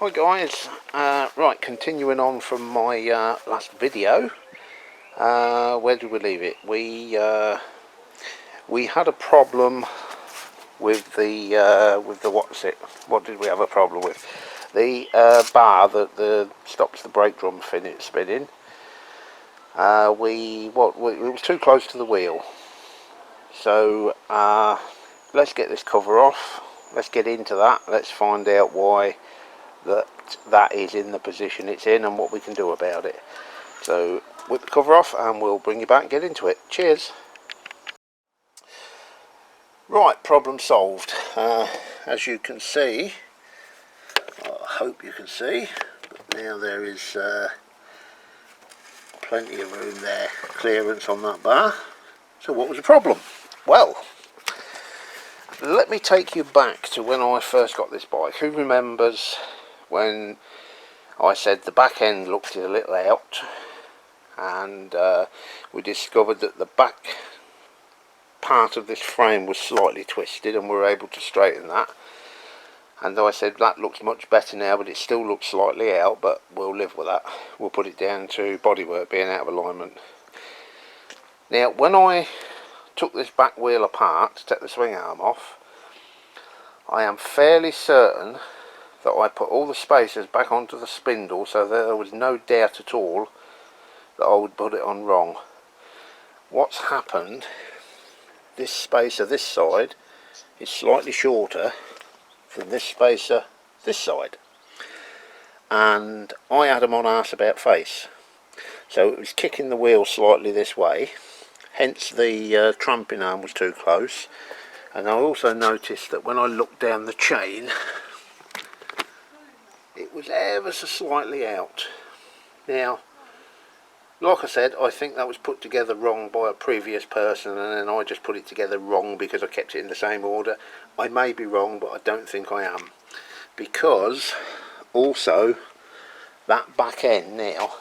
Hi guys, right, continuing on from my last video. Where did we leave it? We had a problem with the what did we have a problem with? The bar that stops the brake drum spinning. It was too close to the wheel. So let's get this cover off. Let's get into that. Let's find out why that is in the position it's in and what we can do about it. So whip the cover off and we'll bring you back and get into it. Cheers. Right, problem solved. As you can see, I hope you can see, but now there is plenty of room there, clearance on that bar. So what was the problem? Well, let me take you back to when I first got this bike. Who remembers when I said the back end looked a little out, and we discovered that the back part of this frame was slightly twisted, and we were able to straighten that. And I said that looks much better now, but it still looks slightly out, but we'll live with that. We'll put it down to bodywork being out of alignment. Now when I took this back wheel apart to take the swing arm off, I am fairly certain that I put all the spacers back onto the spindle, so that there was no doubt at all that I would put it on wrong. What's happened, this spacer this side is slightly shorter than this spacer this side, and I had them on arse about face, so it was kicking the wheel slightly this way, hence the tramping arm was too close. And I also noticed that when I looked down the chain, it was ever so slightly out. Now, like I said, I think that was put together wrong by a previous person, and then I just put it together wrong because I kept it in the same order. I may be wrong, but I don't think I am, because also that back end now,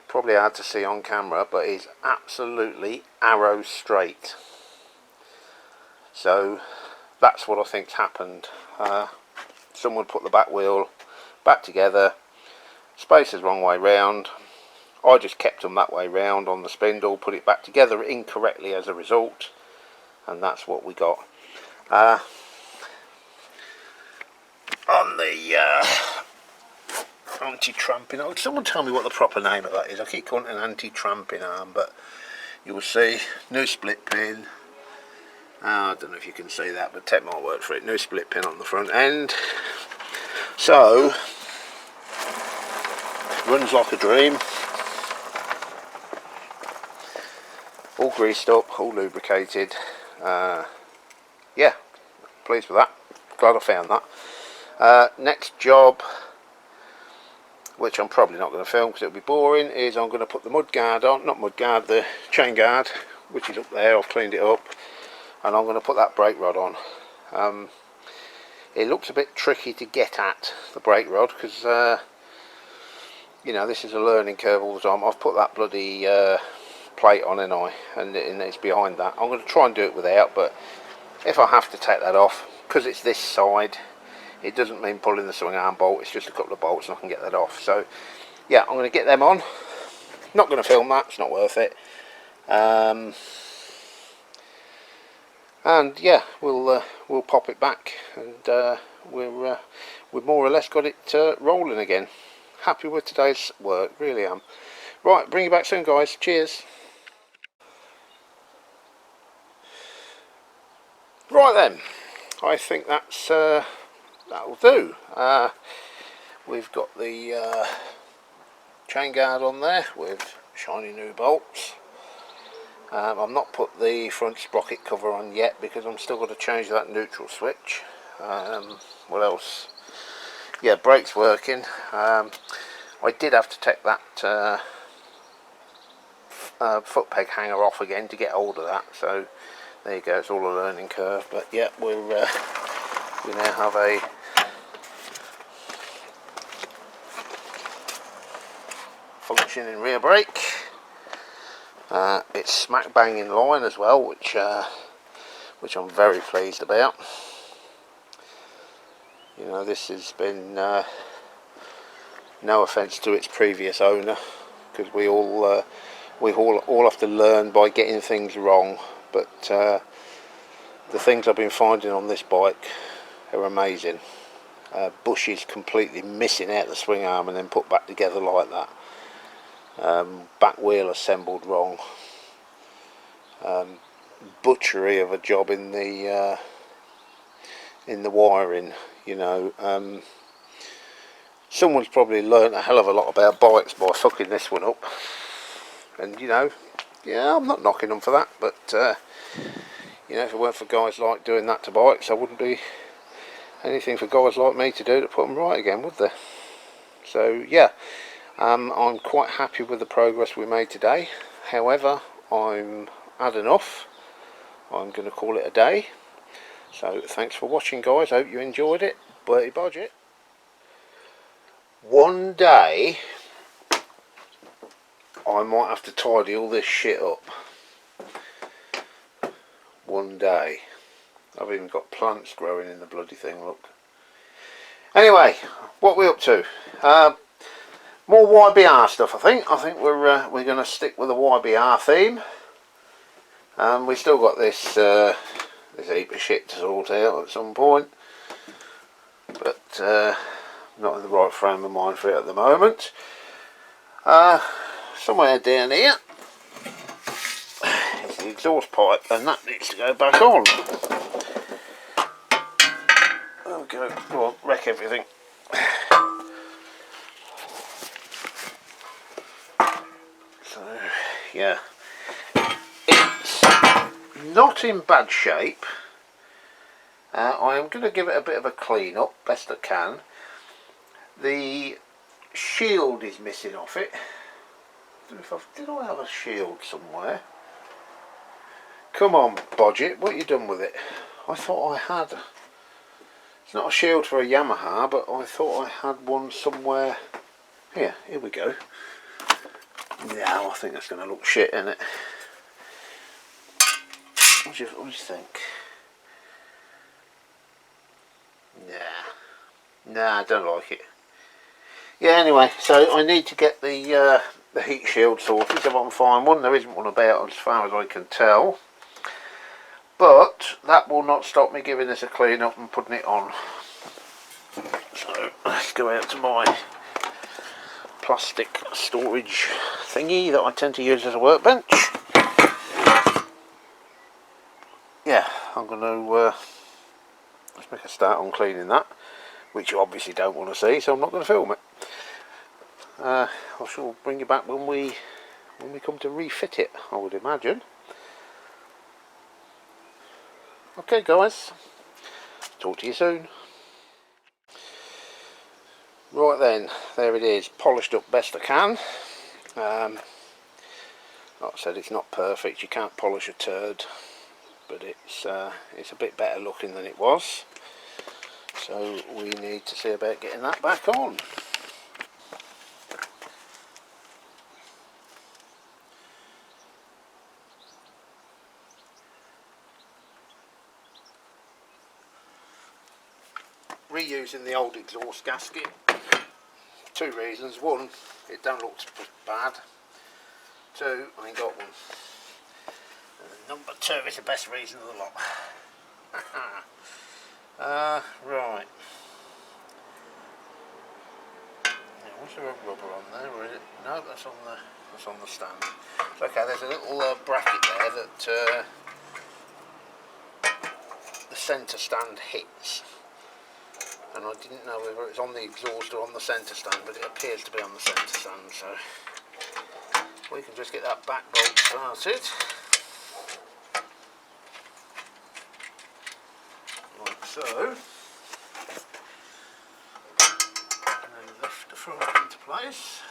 probably hard to see on camera, but is absolutely arrow straight. So that's what I think's happened. Someone put the back wheel back together, spacers wrong way round. I just kept them that way round on the spindle, put it back together incorrectly as a result, and that's what we got. On the anti-tramping arm, someone tell me what the proper name of that is. I keep calling it an anti-tramping arm, but you will see new split pin. I don't know if you can see that, but take my word for it, new split pin on the front end. So runs like a dream, all greased up, all lubricated. Yeah, pleased with that, glad I found that. Next job, which I'm probably not going to film because it'll be boring, is I'm going to put the mud guard on, not mud guard, the chain guard, which is up there. I've cleaned it up, and I'm going to put that brake rod on. It looks a bit tricky to get at, the brake rod, because you know, this is a learning curve all the time. I've put that bloody plate on, and it's behind that. I'm going to try and do it without, but if I have to take that off, because it's this side, it doesn't mean pulling the swing arm bolt, it's just a couple of bolts and I can get that off. So yeah, I'm going to get them on. Not going to film that, it's not worth it. And yeah, we'll pop it back, and we've more or less got it rolling again. Happy with today's work, really am. Right, bring you back soon guys, cheers. Right then, I think that's that'll do. We've got the chain guard on there with shiny new bolts. I've not put the front sprocket cover on yet because I'm still going to change that neutral switch. What else? Yeah, brakes working. I did have to take that foot peg hanger off again to get hold of that, so there you go, it's all a learning curve. But yeah, we now have a functioning rear brake. It's smack bang in line as well, which I'm very pleased about. You know, this has been no offence to its previous owner, because we all have to learn by getting things wrong. But the things I've been finding on this bike are amazing. Bushes completely missing out the swing arm and then put back together like that. Back wheel assembled wrong. Butchery of a job in the wiring. You know, someone's probably learned a hell of a lot about bikes by fucking this one up. And you know, yeah, I'm not knocking them for that, but you know, if it weren't for guys like doing that to bikes, there wouldn't be anything for guys like me to do to put them right again, would there? So yeah, I'm quite happy with the progress we made today. However, I'm had enough. I'm going to call it a day. So thanks for watching, guys. Hope you enjoyed it. Bertie Budget. One day I might have to tidy all this shit up. One day. I've even got plants growing in the bloody thing, look. Anyway, what we up to? More YBR stuff, I think. I think we're going to stick with the YBR theme. We've still got this heap of shit to sort out at some point, but not in the right frame of mind for it at the moment. Somewhere down here is the exhaust pipe, and that needs to go back on. Okay, go on, wreck everything. So yeah, it's not in bad shape. I am going to give it a bit of a clean up best I can. The shield is missing off it. Did I have a shield somewhere? Come on, Budget, what have you done with it? I thought I had. It's not a shield for a Yamaha, but I thought I had one somewhere. Here we go. Yeah, I think that's going to look shit, isn't it? What do you think? Nah, I don't like it. Yeah, anyway, so I need to get the heat shield sorted. If I can find one, there isn't one about as far as I can tell. But that will not stop me giving this a clean up and putting it on. So let's go out to my plastic storage thingy that I tend to use as a workbench. Yeah, I'm going to let's make a start on cleaning that, which you obviously don't want to see, so I'm not going to film it. I shall bring you back when we come to refit it, I would imagine. Okay, guys, talk to you soon. Right then, there it is, polished up best I can. Like I said, it's not perfect. You can't polish a turd, but it's a bit better looking than it was. So we need to see about getting that back on. Reusing the old exhaust gasket. Two reasons. One, it don't look bad. Two, I ain't got one. And number two is the best reason of the lot. Right. Yeah, was there a rubber on there, or is it? No, that's on the stand. Okay, there's a little bracket there that the centre stand hits. And I didn't know whether it was on the exhaust or on the centre stand, but it appears to be on the centre stand, so we can just get that back bolt started. Like so. And then lift the front into place.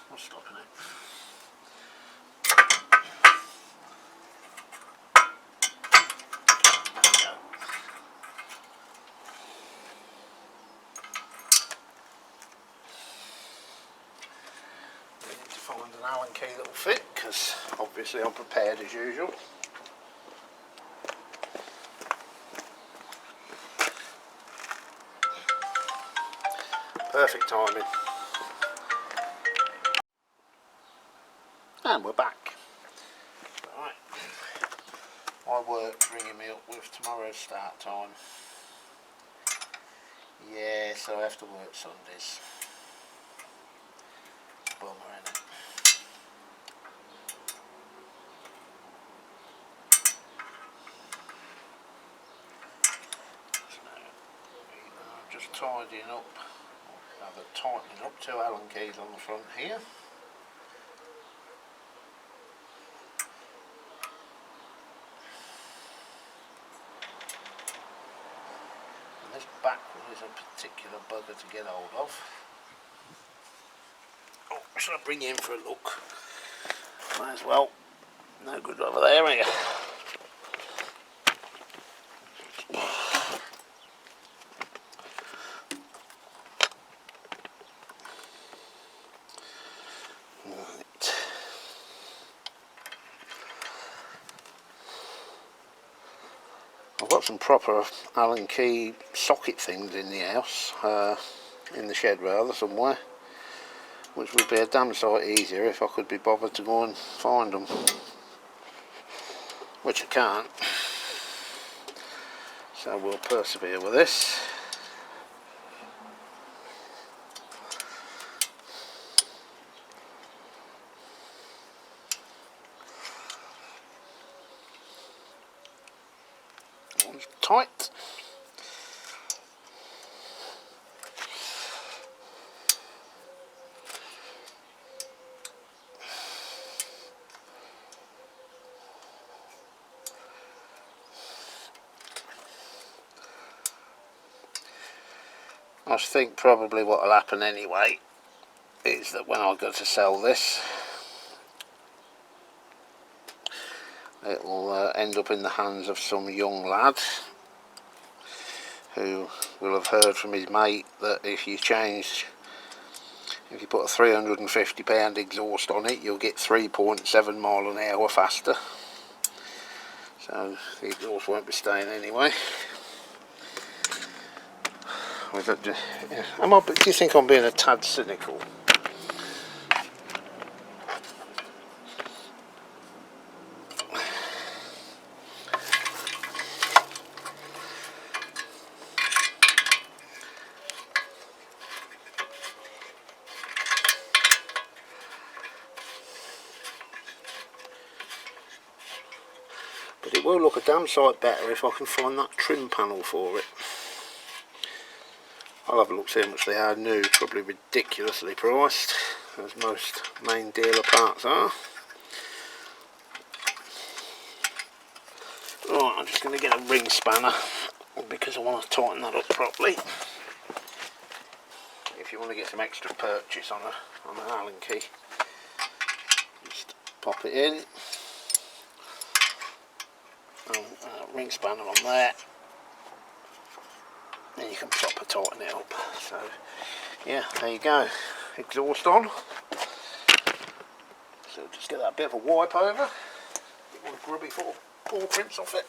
What's stopping it? Find an Allen key that will fit, because obviously I'm prepared as usual. Perfect timing. And we're back. Right. My work's ringing me up with tomorrow's start time. Yeah, so I have to work Sundays. Bummer, innit? Just tidying up, rather tightening up 2 Allen keys on the front here. And this back one is a particular bugger to get hold of. Oh, should I bring you in for a look? Might as well. No good over there, are you? I've got some proper Allen key socket things in the house, in the shed rather, somewhere, which would be a damn sight easier if I could be bothered to go and find them, which I can't, so we'll persevere with this. One's tight. I think probably what will happen anyway is that when I go to sell this, it will end up in the hands of some young lad who will have heard from his mate that if you put a £350 exhaust on it, you'll get 3.7 mile an hour faster. So the exhaust won't be staying anyway. Do you think I'm being a tad cynical? But it will look a damn sight better if I can find that trim panel for it. I'll have a look, see how much they are new. Probably ridiculously priced, as most main dealer parts are. Right, I'm just going to get a ring spanner because I want to tighten that up properly. If you want to get some extra purchase on an Allen key, just pop it in. Ring spanner on there. Then you can proper tighten it up. So yeah, there you go, exhaust on. So just get that bit of a wipe over, get one grubby paw prints off it.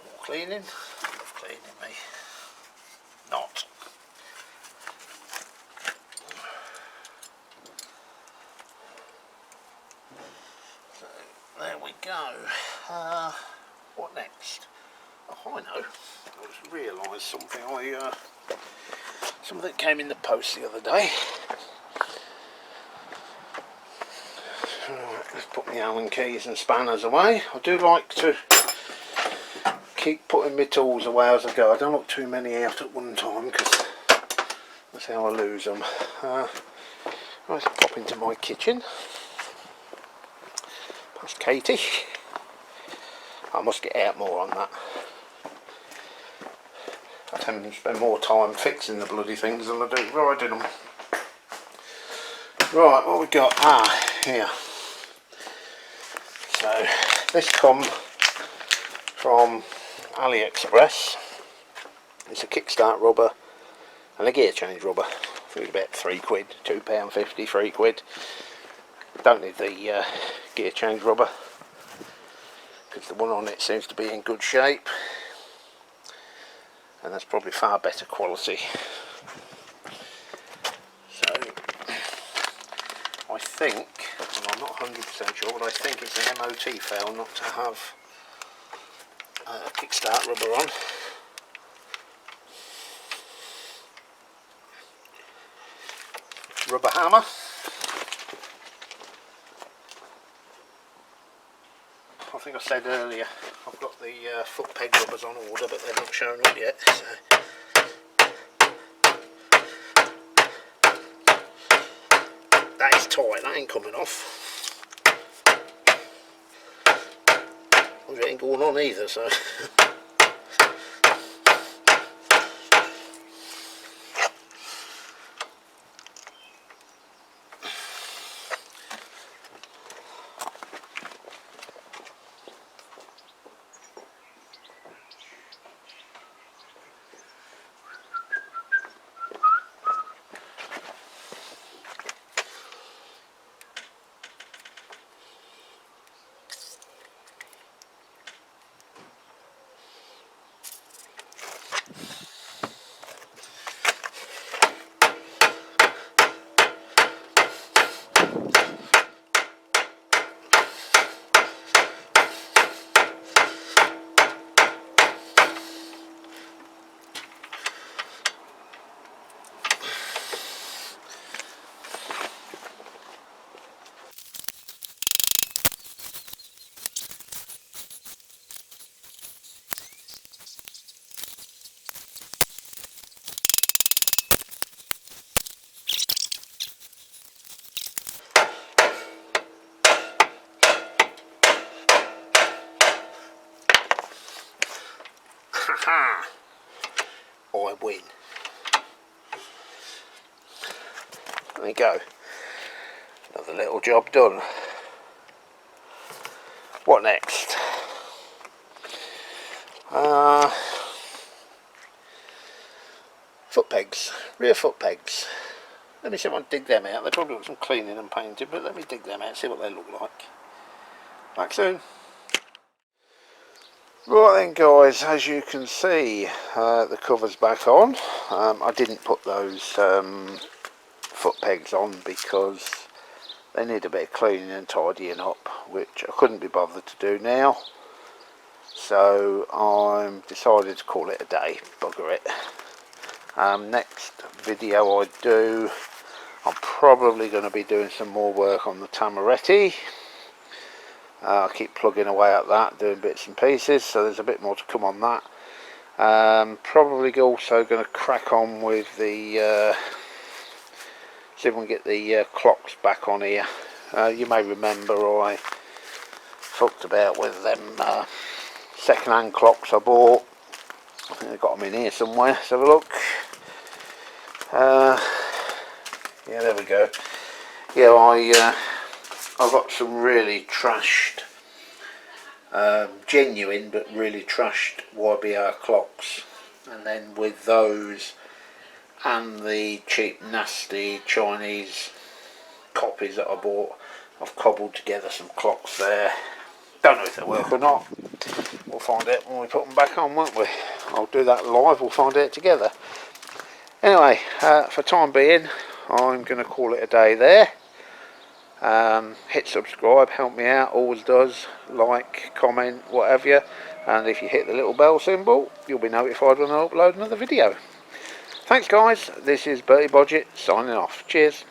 More cleaning, I love cleaning me, not. So there we go. What next? Oh, I know. I just realised something. Something came in the post the other day. Right, let's put my Allen keys and spanners away. I do like to keep putting my tools away as I go. I don't look too many out at one time because that's how I lose them. Let's pop into my kitchen. Past Katie. I must get out more on that. I tend to spend more time fixing the bloody things than I do riding them. Right, what we got? Here. So this come from AliExpress. It's a Kickstart rubber and a gear change rubber. I think it's about £3, £2.50, £3. Don't need the gear change rubber because the one on it seems to be in good shape. and that's probably far better quality. So I think, and I'm not 100% sure, but I think it's an MOT fail not to have a Kickstart rubber on. Rubber hammer. I think I said earlier I've got the foot peg rubbers on order, but they're not shown up yet. So. That is tight, that ain't coming off. Well, it ain't going on either, so. Haha! I win. There you go. Another little job done. What next? Foot pegs, rear foot pegs. Let me see if I can dig them out. They probably got some cleaning and painting, but let me dig them out, see what they look like. Back soon. Right then guys, as you can see, the cover's back on. I didn't put those foot pegs on because they need a bit of cleaning and tidying up, which I couldn't be bothered to do now. So I'm decided to call it a day, bugger it. Next video I do, I'm probably going to be doing some more work on the Tamaretti. I'll keep plugging away at that, doing bits and pieces, so there's a bit more to come on that. Probably also going to crack on with the, see if we can get the clocks back on here. You may remember I fucked about with them second-hand clocks I bought. I think I got them in here somewhere, let's have a look. Yeah, there we go. Yeah, I got some really trashed, genuine but really trashed YBR clocks, and then with those and the cheap nasty Chinese copies that I bought, I've cobbled together some clocks there. Don't know if they work or not. We'll find out when we put them back on, won't we? I'll do that live, we'll find out together. Anyway, for time being, I'm going to call it a day there. Hit subscribe, help me out, always does. Like, comment, whatever. And if you hit the little bell symbol, you'll be notified when I upload another video. Thanks guys, this is Bertie Bodgett signing off. Cheers.